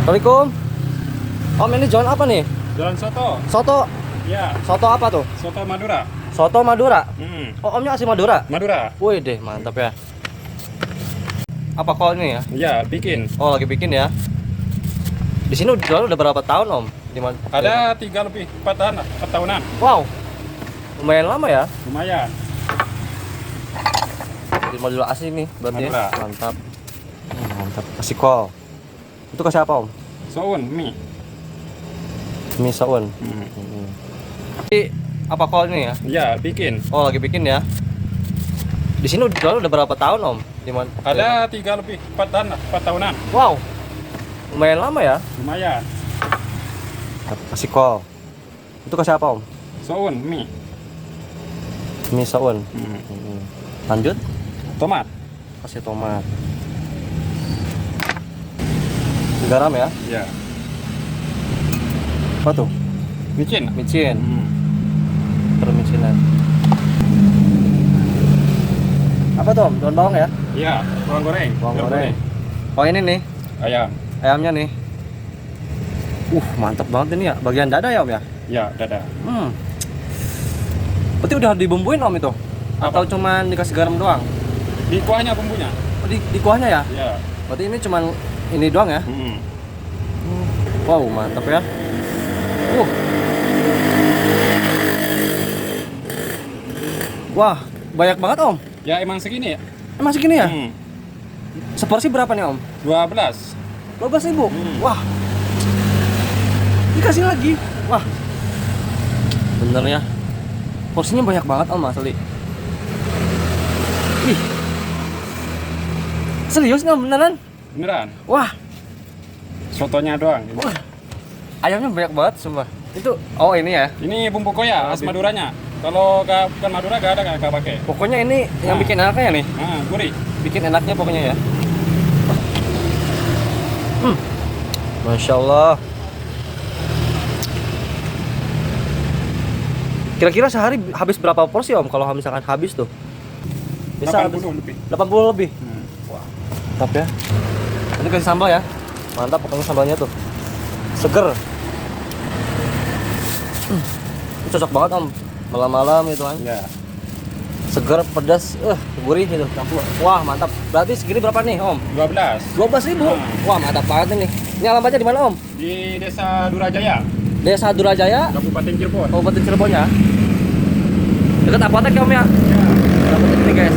Assalamualaikum. Om, ini jualan apa nih? Jualan soto. Soto. Ya, Soto apa tuh? soto Madura. Soto Madura. Hmm. Oh, omnya asli Madura. Madura. Wih deh, mantap ya. Apa kol ini ya? Ya, bikin. Oh, lagi bikin ya. Di sini jualan udah berapa tahun, Om? Ada 3 lebih 4 tahunan. Wow. Lumayan lama ya. Lumayan. Di Madura asli nih, berarti. Madura. Mantap. Mantap. Kasih kol. Itu kasih apa, Om? Soun, mie. Mie soun. Ini apa kol ini ya? Ya, bikin. Oh, lagi bikin ya. Di sini jualan udah berapa tahun, Om? Ada 3 lebih 4 tahunan. Wow. Lumayan lama ya. Lumayan. Kasih kol. Itu kasih apa, Om? Soun, mie. Mie soun. Lanjut. Tomat. Kasih tomat. Garam ya. Ya. Apa tuh? Micin. Micin. Hmm. Permicinan. Apa tuh, Om? Daun bawang ya? Ya, bawang goreng. Bawang Bawang goreng. Oh, ini nih. Ayam. Ayamnya nih. Mantap banget ini ya. Bagian dada ya, Om ya? Ya, dada. Berarti udah dibumbuin, Om itu? Apa? Atau cuman dikasih garam doang? Di kuahnya bumbunya. Oh, di kuahnya ya? Ya. Berarti ini cuman ini doang ya? Hmm. Wow, mantap ya. Wah, banyak banget, Om. Ya, emang segini ya. Emang segini ya? Hmm. Seporsi berapa nih, Om? 12. 12.000. Hmm. Wah. Dikasih lagi. Wah. Bener ya. Porsinya banyak banget, Om, asli. Ih. Serius nih, Om, beneran? Beneran. Wah. Sotonya doang. Wah. Ayamnya banyak banget, sumpah. Itu, oh ini ya. Ini bumbu koya, khas Maduranya. Kalau bukan Madura gak pakai. Pokoknya ini yang bikin enaknya nih. Gurih. Bikin enaknya pokoknya ya. Masya Allah. Kira-kira sehari habis berapa porsi, Om? Kalau misalkan habis tuh? Bisa 80 lebih. 80 lebih. Wah. Mantap ya. Ini kasih sambal ya. Mantap pokoknya sambalnya tuh. Seger. Ini cocok banget, Om. Malam-malam gitu kan. Ya. Seger, pedas, gurih gitu. Campur. Wah, mantap. Berarti segini berapa nih, Om? 12. 12.000. Wah, mantap banget ini. Ini alamatnya di mana, Om? Di Desa Durajaya, Desa Durajaya, Kabupaten Cirebon. Kabupaten Cirebon ya. Dekat apotek ya, Om ya. Ya. Apotek ini, guys.